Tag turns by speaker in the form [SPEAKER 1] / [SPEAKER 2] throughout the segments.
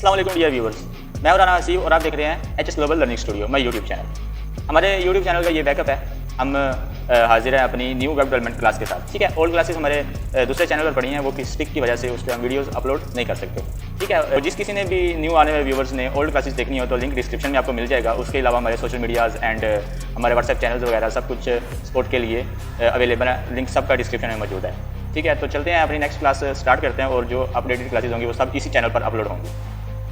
[SPEAKER 1] अस्सलाम वालेकुम dear viewers, मैं राना हसीब और आप देख रहे हैं HS global learning studio my YouTube channel. हमारे यूट्यूब चैनल का ये बैकअप है। हम हाजिर हैं अपनी न्यू वेब डेवलपमेंट क्लास के साथ। ठीक है, ओल्ड क्लासेस हमारे दूसरे चैनल पर पड़ी हैं, वो किसी स्टिक की वजह से उस पर हम वीडियोस अपलोड नहीं कर सकते। ठीक है, जिस किसी ने भी न्यू आने वाले व्यूवर्स ने ओल्ड क्लासेस देखनी हो तो लिंक डिस्क्रिप्शन में आपको मिल जाएगा। उसके अलावा हमारे सोशल मीडियाज़ एंड हमारे व्हाट्सएप चैनल्स वगैरह सब कुछ सपोर्ट के लिए अवेलेबल है। लिंक सबका डिस्क्रिप्शन में मौजूद है। ठीक है, तो चलते हैं अपनी नेक्स्ट क्लास स्टार्ट करते हैं और जो अपडेटेड क्लासेस होंगी वो सब इसी चैनल पर अपलोड होंगी।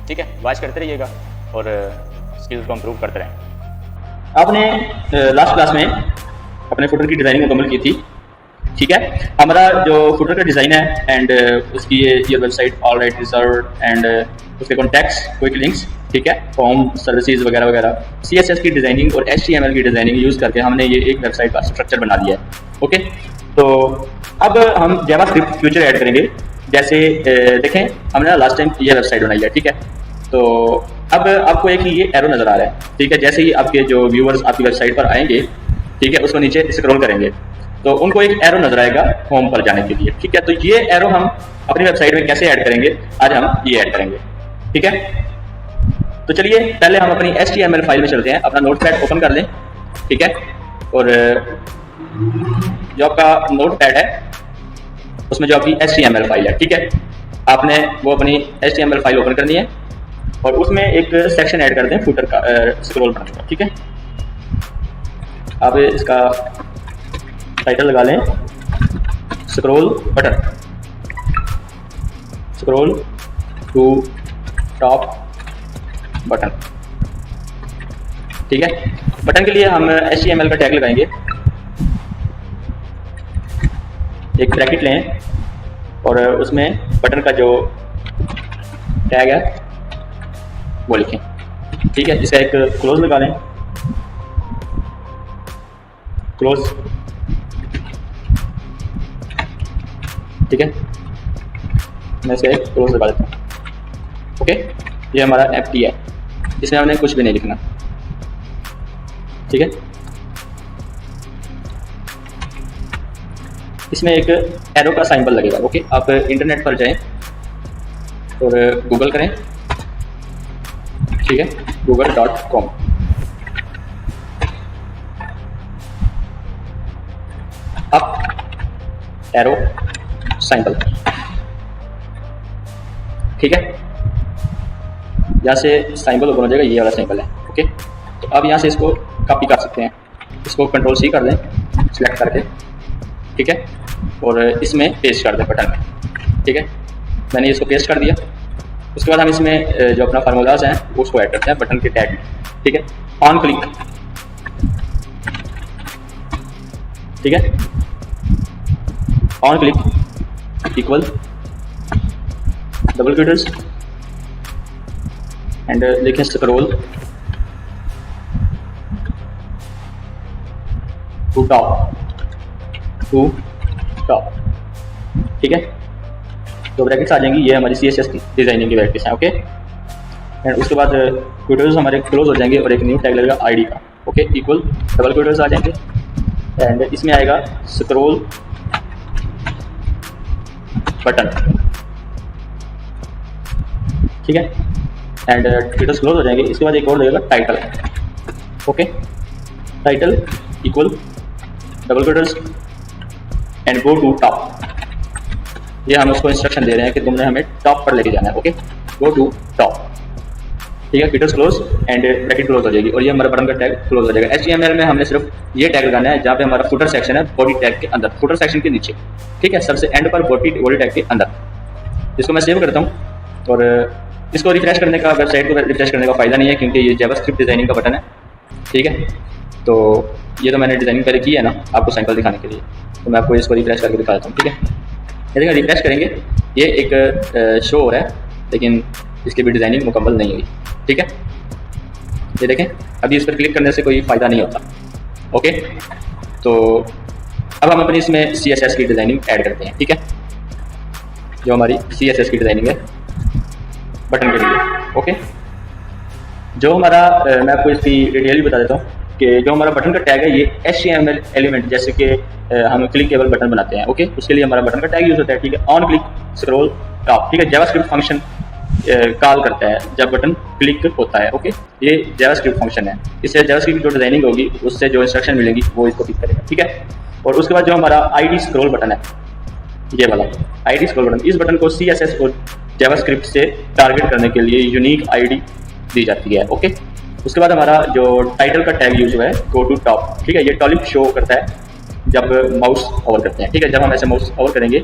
[SPEAKER 1] ठीक है, वॉच करते रहिएगा और स्किल्स को इम्प्रूव करते रहें। आपने लास्ट क्लास में अपने फुटर की डिज़ाइनिंग मुकम्मल की थी। ठीक है, हमारा जो फुटर का डिज़ाइन है एंड उसकी ये website all right reserve and उसके कॉन्टैक्ट्स, क्विक लिंक्स, ठीक है, होम सर्विसेज वगैरह वगैरह, CSS की डिज़ाइनिंग और HTML की डिज़ाइनिंग यूज़ करके हमने ये एक वेबसाइट का स्ट्रक्चर बना दिया है। ओके, तो अब हम जावास्क्रिप्ट फ्यूचर ऐड करेंगे। जैसे देखें, हमने लास्ट टाइम ये वेबसाइट बनाई है। ठीक है, तो अब आपको एक ये एरो नज़र आ रहा है। ठीक है, जैसे ही आपके जो व्यूअर्स आपकी वेबसाइट पर आएंगे, ठीक है, उसको नीचे स्क्रॉल करेंगे तो उनको एक एरो नज़र आएगा होम पर जाने के लिए। ठीक है, तो ये एरो हम अपनी वेबसाइट में कैसे ऐड करेंगे, आज हम ये ऐड करेंगे। ठीक है, तो चलिए पहले हम अपनी HTML फाइल में चलते हैं। अपना नोटपैड ओपन कर लें। ठीक है, और जो आपका नोटपैड है उसमें जो आपकी HTML फाइल है, ठीक है, आपने वो अपनी HTML फाइल ओपन करनी है और उसमें एक सेक्शन ऐड कर दें फुटर का, स्क्रॉल बटन का। ठीक है, आप इसका टाइटल लगा लें scroll button, scroll to top button. ठीक है, बटन के लिए हम HTML का टैग लगाएंगे। एक ब्रैकेट लें और उसमें बटन का जो टैग है वो लिखें। ठीक है, इसका एक क्लोज लगा लें, क्लोज। ठीक है, मैं इसका एक क्लोज लगा देता हूँ। ओके, ये हमारा एम्प्टी है, इसमें हमने कुछ भी नहीं लिखना। ठीक है, इसमें एक एरो का सिंबल लगेगा। ओके, आप इंटरनेट पर जाएं और गूगल करें। ठीक है, google.com। Up arrow symbol. ठीक है, यहाँ से सिंबल ओपन हो जाएगा, ये वाला सिंबल है। ओके, तो अब यहाँ से इसको कॉपी कर सकते हैं। इसको Ctrl+C कर दें सिलेक्ट करके। ठीक है, और इसमें पेस्ट कर दें बटन में। ठीक है, मैंने इसको पेस्ट कर दिया। उसके बाद हम इसमें जो अपना फार्मूलाज हैं उसको ऐड करते हैं बटन के टैग में। ठीक है, ऑन क्लिक। ठीक है, on click equal double quotes and लिखें scroll to top, to top. ठीक है, तो ब्रैकेट्स आ जाएंगी, ये हमारी CSS की डिज़ाइनिंग की ब्रैकेट्स हैं। ओके, एंड उसके बाद क्विटर्स हमारे क्लोज हो जाएंगे और एक न्यू टैग लगेगा ID का। ओके, इक्वल डबल क्विटर्स आ जाएंगे एंड इसमें आएगा स्क्रॉल बटन। ठीक है, एंड क्विटर्स क्लोज हो जाएंगे। इसके बाद एक और लगेगा title. Okay, title equal double quotes and go to top. ये हम उसको इंस्ट्रक्शन दे रहे हैं कि तुमने हमें टॉप पर लेके जाना है। Okay, go to top. ठीक है, quotes close and bracket close हो जाएगी और ये हमारा बटन का टैग क्लोज हो जाएगा। HTML में हमने सिर्फ ये टैग लगाना है जहाँ पे हमारा फुटर सेक्शन है, बॉडी टैग के अंदर, फुटर सेक्शन के नीचे। ठीक है, सबसे एंड पर बॉडी टैग के अंदर। इसको मैं सेव करता हूँ और इसको रिफ्रेश करने का, वेबसाइट को रिफ्रेश करने का फ़ायदा नहीं है क्योंकि ये जावास्क्रिप्ट डिज़ाइनिंग का बटन है। ठीक है, तो ये तो मैंने डिज़ाइनिंग पहले की है ना आपको सैंपल दिखाने के लिए, तो मैं आपको इसको रिफ्रेश करके दिखा देता हूँ। ठीक है, यदि रिफ्रेश करेंगे ये एक शो हो रहा है लेकिन इसकी भी डिज़ाइनिंग मुकम्मल नहीं हुई। ठीक है, ये देखें, अभी इस पर क्लिक करने से कोई फ़ायदा नहीं होता। ओके, तो अब हम अपनी इसमें CSS की डिज़ाइनिंग ऐड करते हैं। ठीक है, जो हमारी CSS की डिज़ाइनिंग है बटन के लिए। ओके, जो हमारा मैं आपको इसकी डिटेल भी बता देता हूँ कि जो हमारा बटन का टैग है ये HTML एलिमेंट, जैसे कि हम क्लिकेबल बटन बनाते हैं। ओके, उसके लिए हमारा बटन का टैग यूज होता है। ठीक है, ऑन क्लिक स्क्रॉल टॉप। ठीक है, जावास्क्रिप्ट फंक्शन कॉल करता है जब बटन क्लिक होता है। ओके, ये जावास्क्रिप्ट फंक्शन है। इससे जावास्क्रिप्ट जो डिजाइनिंग होगी उससे जो इंस्ट्रक्शन मिलेंगी वो इसको पिक करेगा। ठीक है, और उसके बाद जो हमारा आईडी स्क्रॉल बटन है, ये वाला आईडी स्क्रॉल बटन, इस बटन को CSS और जावास्क्रिप्ट से टारगेट करने के लिए यूनिक आईडी दी जाती है। ओके, उसके बाद हमारा जो टाइटल का टैग यूज हुआ है गो टू टॉप। ठीक है, ये टॉप शो करता है जब माउस ओवर करते हैं। ठीक है, जब हम ऐसे माउस ओवर करेंगे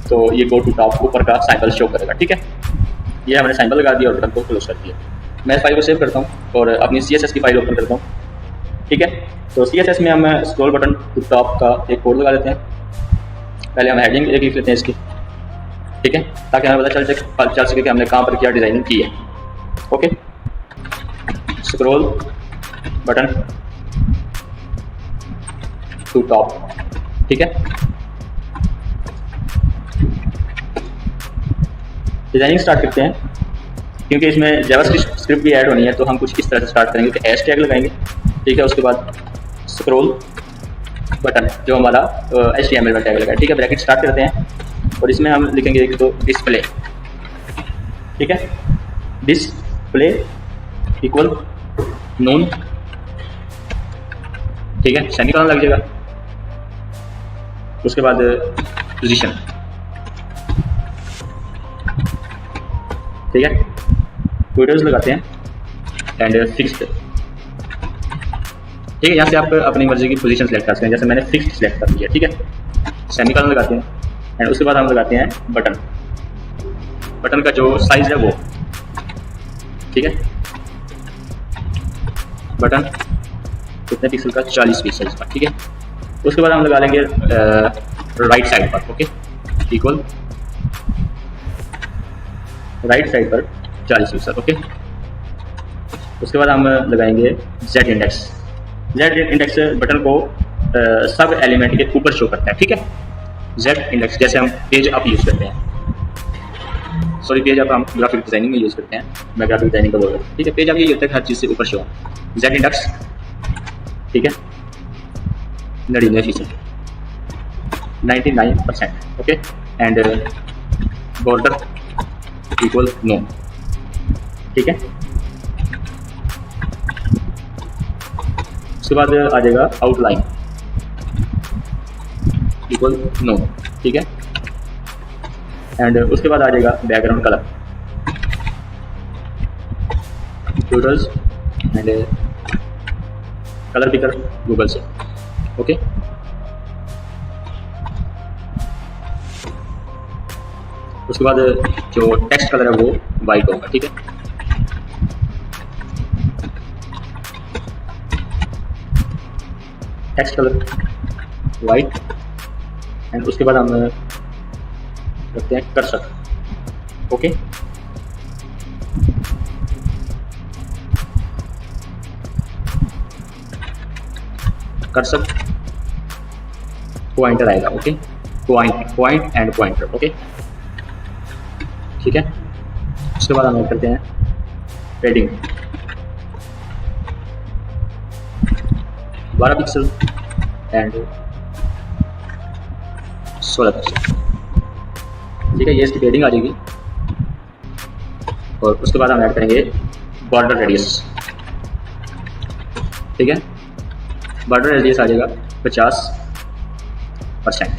[SPEAKER 1] तो ये गो टू टॉप ऊपर का सिंबल शो करेगा। ठीक है, ये हमने सिंबल लगा दिया और बटन को क्लोज कर दिया। मैं इस फाइल को सेव करता हूँ और अपनी CSS की फाइल ओपन करता हूँ। ठीक है, तो CSS में हम स्क्रॉल बटन टू टॉप का एक कोड लगा देते हैं। पहले हम हेडिंग एक लिख लेते हैं इसकी। ठीक है, ताकि हमें पता चल सके कि हमने कहाँ पर क्या डिजाइनिंग की है। Okay, scroll button to top. ठीक है, डिजाइनिंग स्टार्ट करते हैं। क्योंकि इसमें जावास्क्रिप्ट भी ऐड होनी है तो हम कुछ इस तरह से स्टार्ट करेंगे कि हैश टैग लगाएंगे। ठीक है, उसके बाद स्क्रॉल बटन जो हमारा HTML में टैग लगा है। ठीक है, ब्रैकेट स्टार्ट करते हैं और इसमें हम लिखेंगे एक तो डिस्प्ले। ठीक है, डिस्प्ले इक्वल नोन। ठीक है, सेमीकोलन लग जाएगा। उसके बाद पोजीशन। ठीक है, ट्विटर्स लगाते हैं एंड फिक्स्ड। ठीक है, यहाँ से आप अपनी मर्जी की पोजीशन सेलेक्ट कर सकते हैं, जैसे मैंने फिक्स्ड सेलेक्ट कर लिया। ठीक है, सेमीकोलन लगाते हैं एंड उसके बाद हम लगाते हैं बटन। बटन का जो साइज है वो, ठीक है, बटन कितने पिक्सल का, 40 पिक्सल का। ठीक है, उसके बाद हम लगा लेंगे राइट साइड पर। ओके, इक्वल राइट साइड पर 40 पिक्सल। ओके, उसके बाद हम लगाएंगे Z index. Z index button को सब एलिमेंट के ऊपर शो करता है। ठीक है, Z इंडेक्स जैसे हम पेज अप यूज करते हैं, सॉरी पेज अप हम ग्राफिक डिजाइनिंग में यूज करते हैं, मैं ग्राफिक डिजाइनिंग का बोल रहा हूँ। ठीक है, पेज अप ये होता है कि हर चीज़ से ऊपर शो। Z इंडेक्स, ठीक है, 99%, 99%। Okay, and border equal no. ठीक है, उसके बाद आ जाएगा आउटलाइन इक्वल नो। ठीक है, एंड उसके बाद आ जाएगा background colour, tutors and colour picker Google से। ओके, उसके बाद जो टेक्स्ट कलर है वो वाइट होगा। ठीक है, टेक्स्ट कलर वाइट एंड उसके बाद हम रखते हैं कर्सर। ओके, कर्सर पॉइंटर आएगा। Okay, point and pointer. Okay, ठीक है, उसके बाद हम ऐड करते हैं पेडिंग 12 पिक्सल एंड 16 पिक्सल। ठीक है, ये इसकी पेडिंग आ जाएगी और उसके बाद हम ऐड करेंगे बॉर्डर रेडियस। ठीक है, बॉर्डर रेडियस आ जाएगा 50%।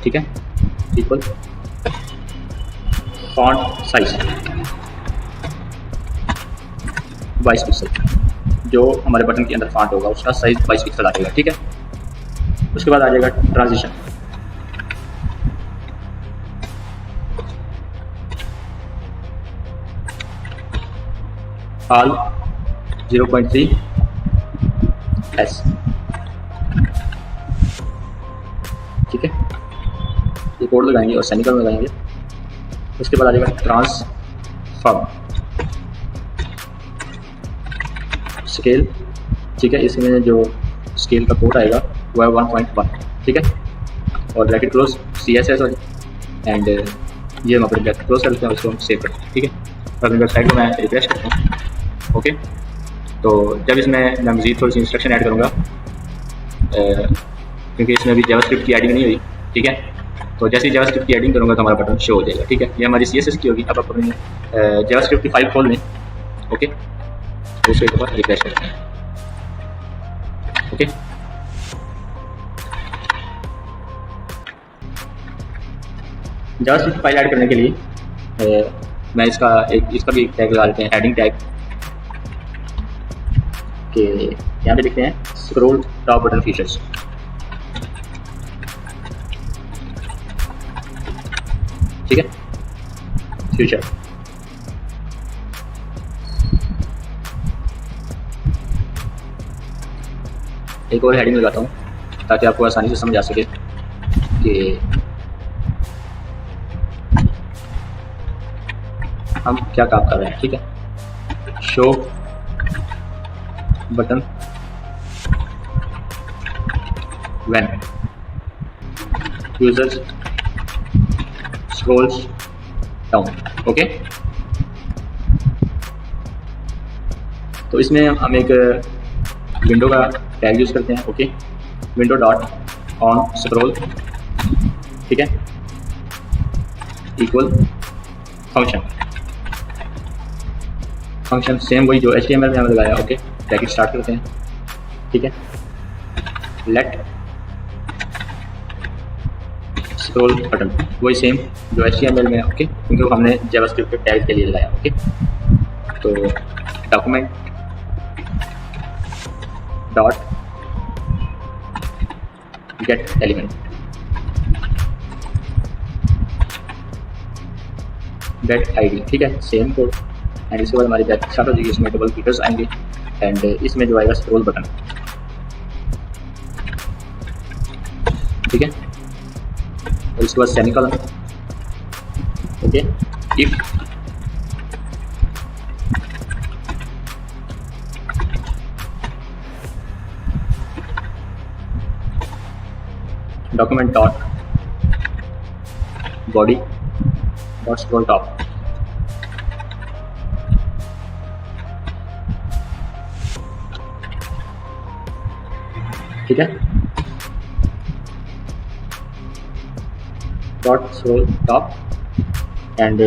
[SPEAKER 1] ठीक है, इक्वल फॉन्ट साइज 22 पिक्सल, जो हमारे बटन के अंदर फॉन्ट होगा उसका साइज 22 पिक्सल आ जाएगा। ठीक है, उसके बाद आ जाएगा ट्रांजिशन। All 0.3 S। ठीक है, ये कोड लगाएंगे और सेमीकोलन लगाएंगे। उसके बाद आ जाएगा ट्रांसफॉर्म स्केल। ठीक है, इसमें जो स्केल का कोड आएगा वो है 1.1। ठीक है, और ब्रैकेट क्लोज CSS वाली एंड ये हम अपने ब्रैकेट क्लोज करते हैं, उसको हम सेव करते हैं। ठीक है, तो अपनी वेबसाइट को मैं रिफ्रेश करता हूँ। ओके, तो जब इसमें मैं मज़ीद थोड़ी सी इंस्ट्रक्शन ऐड करूँगा क्योंकि इसमें अभी जावास्क्रिप्ट की एडिंग नहीं हुई। ठीक है, तो जैसे ही जावास्क्रिप्ट की एडिंग करूँगा तो हमारा बटन शो हो जाएगा। ठीक है, ये हमारी CSS की होगी। अब आप अपनी जावास्क्रिप्ट की फाइल खोल लें। ओके, उसको एक बार रिफ्रेश करते हैं। ओके, जावास्क्रिप्ट फाइल ऐड करने के लिए मैं इसका भी एक टैग लगा लेते हैं, हेडिंग टैग के यहाँ पे लिखते हैं स्क्रॉल टॉप बटन फीचर्स। ठीक है, फ्यूचर। एक और हेडिंग लगाता हूँ ताकि आपको आसानी से समझ आ सके कि हम क्या काम कर रहे हैं। ठीक है, show button when users Scrolls down. Okay, तो इसमें हम एक विंडो का टैग यूज करते हैं। Okay, window dot on scroll. ठीक है, इक्वल फंक्शन सेम वही जो HTML में हमने लगाया। ओके, ब्रैकेट स्टार्ट करते हैं। ठीक है, लेट स्क्रॉल बटन वही सेम जो HTML में। ओके, क्योंकि हमने जावास्क्रिप्ट के टैग के लिए लगाया। ओके, तो document dot get element get ID। ठीक है, सेम कोड। एंड इसके बाद हमारी बैक स्टार्ट हो जाएगी। इसमें डबल फीचर्स आएंगे एंड इसमें जो आएगा स्क्रॉल बटन। ठीक है, और इसके बाद semicolon. Okay, if document dot body dot scroll top. ठीक है, डॉट स्क्रॉल टॉप एंड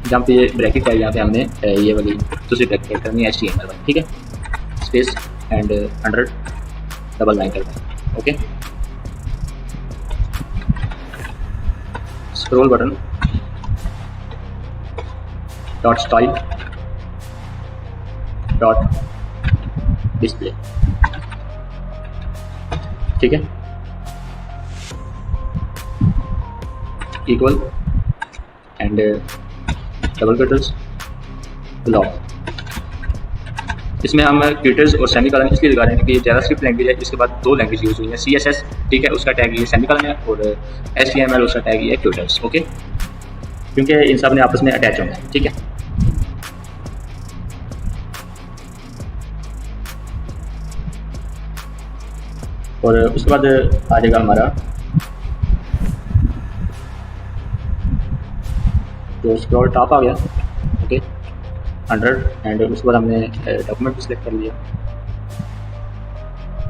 [SPEAKER 1] जहाँ पे ये ब्रैकेट है, यहाँ पे हमने ये वाली दूसरी ब्रैकेट करनी है HTML वाली। ठीक है, space and under double line करते हैं। Okay, scroll button dot style dot display. ठीक है, equal and double cutters block. इसमें हम क्यूटर्स और सेमीकोलन इसलिए लगा रहे हैं क्योंकि जावास्क्रिप्ट लैंग्वेज है, इसके बाद दो लैंग्वेज यूज हुई है, CSS। ठीक है, उसका टैग ये सेमीकोलन है और HTML उसका टैग ये क्यूटर्स। ओके, क्योंकि इन सब ने आपस में अटैच होना है। ठीक है, और उसके बाद आ जाएगा हमारा जो स्क्रॉल टॉप आ गया। ओके, 100 एंड उसके बाद हमने डॉक्यूमेंट को सिलेक्ट कर लिया।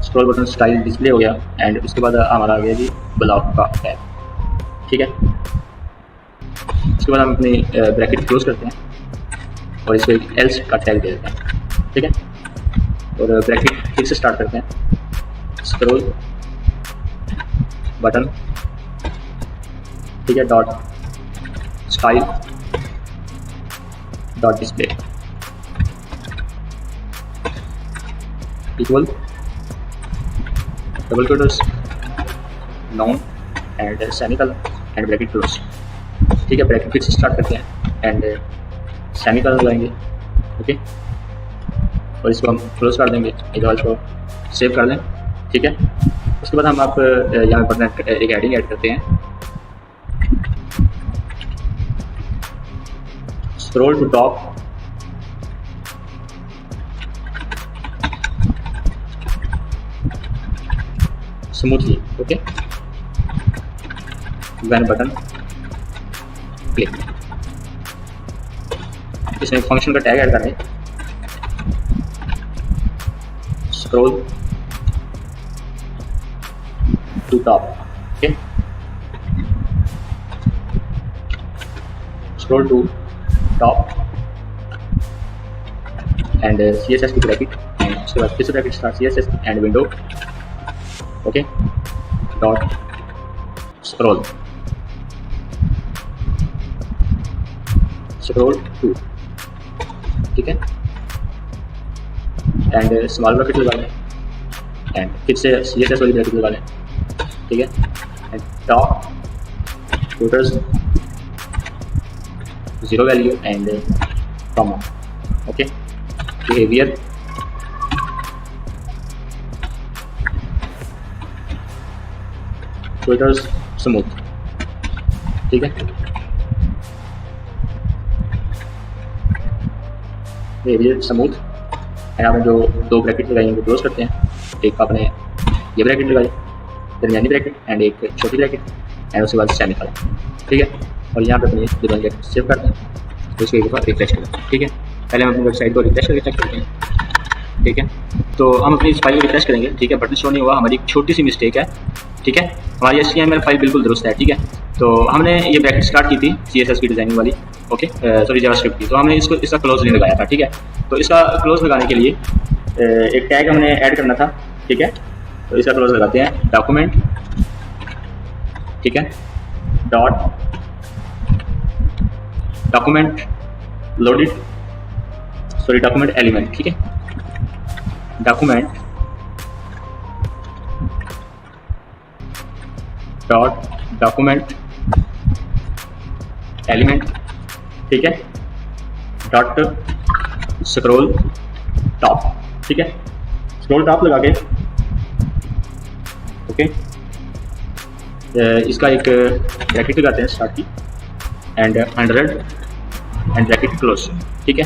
[SPEAKER 1] स्क्रॉल बटन स्टाइल डिस्प्ले हो गया एंड उसके बाद हमारा आ गया जी ब्लॉक का टैग। ठीक है, उसके बाद हम अपनी ब्रैकेट क्लोज करते हैं और इसको एक एल्स का टैग दे देते हैं। ठीक है, और ब्रैकेट फिर से स्टार्ट करते हैं। Scroll button. ठीक है, dot style dot display equal double quotes noun and semicolon and bracket close. ठीक है, ब्रैकेट फिर से स्टार्ट करते हैं एंड सेमीकोलन लगाएंगे। ओके, और इसको हम क्लोज कर देंगे। एक बार इसको सेव कर दें। ठीक है, उसके बाद हम आप यहाँ पर एक हेडिंग ऐड करते हैं। Scroll to top smoothly. Okay, when button click. इसमें फंक्शन का टैग ऐड करें scroll to top. Okay, scroll to top and CSS to bracket, and उसके बाद फिर से bracket start CSS and window. Okay, dot scroll to, ठीक है, and small bracket लगा लें एंड फिर से CSS वाली ब्रैकेट लगा लें, ठीक है, and top putters 0 value and comma. Okay, behaviour putters smooth, ठीक है, बिहेवियर स्मूथ. एंड आपने जो दो ब्रैकेट लगाई उनको क्लोज करते हैं. एक आपने ये ब्रैकेट लगाई, दरमियानी ब्रैकेट एंड एक छोटी ब्रैकेट एंड उसके बाद सेमीकोलन, ठीक है, और यहाँ पे अपनी डिज़ाइन ब्रैकेट सेव करते हैं. तो इसको एक बार रिफ्रेश करते हैं, ठीक है. पहले हम अपनी वेबसाइट को रिफ्रेश करके चेक करते हैं, ठीक है. तो हम अपनी इस फाइल को रिफ्रेश करेंगे, ठीक है. बटन शो नहीं हुआ, हमारी एक छोटी सी मिस्टेक है, ठीक है. हमारी HTML फाइल बिल्कुल दुरुस्त है, ठीक है. तो हमने ये ब्रैकेट स्टार्ट की थी CSS की डिज़ाइनिंग वाली, ओके, सॉरी जावास्क्रिप्ट की. तो हमने इसका क्लोज नहीं लगाया था, ठीक है. तो इसका क्लोज लगाने के लिए एक टैग हमने ऐड करना था, ठीक है. तो इसका क्लोज लगाते हैं डॉक्यूमेंट, ठीक है, document loaded, sorry document element, ठीक है, डॉक्यूमेंट डॉक्यूमेंट एलिमेंट, ठीक है, डॉट स्क्रॉल टॉप, ठीक है. स्क्रॉल टॉप लगा के ओके, इसका एक ब्रैकेट लगाते हैं स्टार्ट की एंड 100 एंड ब्रैकेट क्लोज, ठीक है.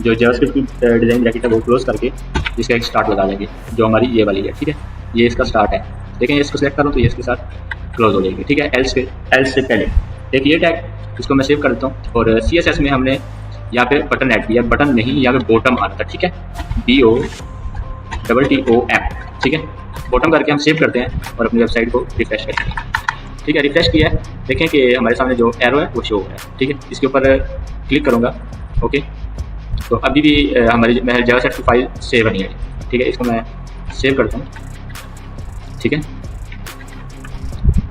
[SPEAKER 1] जो जावास्क्रिप्ट की डिज़ाइन ब्रैकेट है वो क्लोज करके इसका एक स्टार्ट लगा लेंगे जो हमारी ये वाली है, ठीक है. ये इसका स्टार्ट है, देखें इसको सेलेक्ट करूँ तो ये इसके साथ क्लोज हो जाएगी, ठीक है. एल्स से पहले एक ये टैग, इसको मैं सेव कर देता हूँ. और CSS में हमने यहाँ पे बटन ऐड किया, बटन नहीं यहाँ पे बॉटम आना था, ठीक है, BOTTOM, ठीक है. बॉटम करके हम सेव करते हैं और अपनी वेबसाइट को रिफ्रेश करते हैं, ठीक है. रिफ्रेश किया है, देखें कि हमारे सामने जो एरो है वो शो हो रहा है, ठीक है. इसके ऊपर क्लिक करूँगा, ओके. तो अभी भी हमारी जावास्क्रिप्ट की फाइल सेव नहीं है, ठीक है. इसको मैं सेव करता हूँ, ठीक है,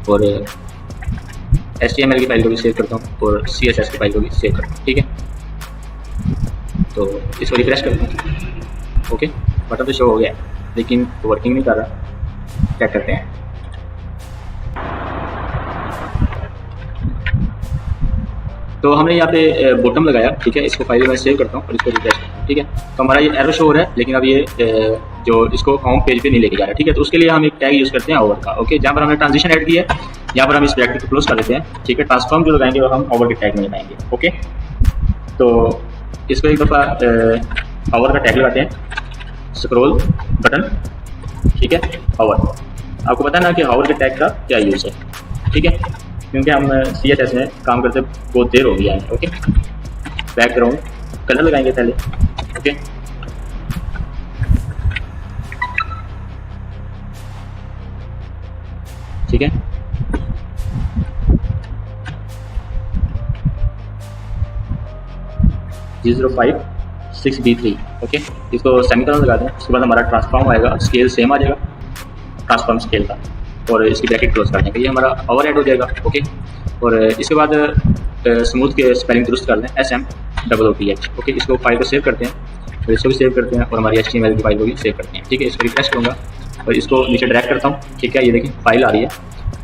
[SPEAKER 1] और HTML की फाइल को भी सेव करता हूँ और CSS की फाइल को भी सेव करता हूँ, ठीक है. तो इसको रिफ्रेश करता हूँ, ओके. बटन तो शो हो गया लेकिन वर्किंग नहीं कर रहा, चेक करते हैं. तो हमने यहाँ पे बॉटम लगाया, ठीक है. इसको फाइल में सेव करता हूँ और इसको रिफ्रेश करता हूँ, ठीक है. तो हमारा ये एरो शो हो रहा है लेकिन अब ये जो इसको होम पेज पे नहीं लेके जा रहा, ठीक है. तो उसके लिए हम एक टैग यूज़ करते हैं ओवर का, ओके. जहाँ पर हमने ट्रांजिशन ऐड किया है यहाँ पर हम इस ब्रैकेट को क्लोज कर देते हैं, ठीक है. ट्रांसफॉर्म जो लगाएंगे वो हम ओवर के टैग में लगाएंगे, ओके. तो इसको एक दफ़ा ओवर का टैग लगाते हैं, स्क्रॉल बटन, ठीक है, ओवर. आपको पता है ना कि ओवर के टैग का क्या यूज़ है, ठीक है, क्योंकि हम CSS में काम करते बहुत देर हो गया है, ओके. बैकग्राउंड कलर लगाएंगे पहले, ओके. ठीक है. G056B3, okay. इसको सेमीकोलन लगा दें. उसके बाद हमारा ट्रांसफॉर्म आएगा, स्केल सेम आ जाएगा ट्रांसफॉर्म स्केल का, और इसकी ब्रैकेट क्लोज कर देंगे. ये हमारा ओवर ऐड हो जाएगा, ओके. और इसके बाद स्मूथ के स्पेलिंग दुरुस्त कर दें, SMOOTH, ओके. इसको फाइल को सेव करते हैं और इसको भी सेव करते हैं और हमारी HTML की फाइल को भी सेव करते हैं, ठीक है. इसको रिफ्रेश करूँगा और इसको नीचे ड्रैग करता हूँ, ठीक है. ये देखिए फाइल आ रही है,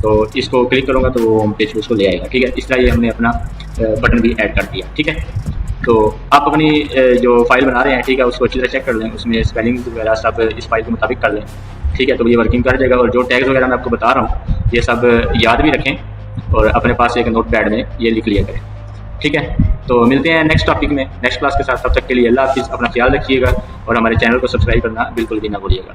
[SPEAKER 1] तो इसको क्लिक करूँगा तो वो होम पेज पे उसको ले आएगा, ठीक है. इस तरह ये हमने अपना बटन भी ऐड कर दिया, ठीक है. तो आप अपनी जो फाइल बना रहे हैं, ठीक है, उसको अच्छी तरह चेक कर लें, उसमें स्पेलिंग वगैरह सब इस फाइल के मुताबिक कर लें, ठीक है. तो ये वर्किंग कर जाएगा. और जो टैग्स वगैरह मैं आपको बता रहा हूँ ये सब याद भी रखें और अपने पास एक नोट पैड में ये लिख लिया करें, ठीक है. तो मिलते हैं नेक्स्ट टॉपिक में नेक्स्ट क्लास के साथ. तब तक के लिए अल्लाह हाफिज़, अपना ख्याल रखिएगा और हमारे चैनल को सब्सक्राइब करना बिल्कुल भी ना भूलिएगा.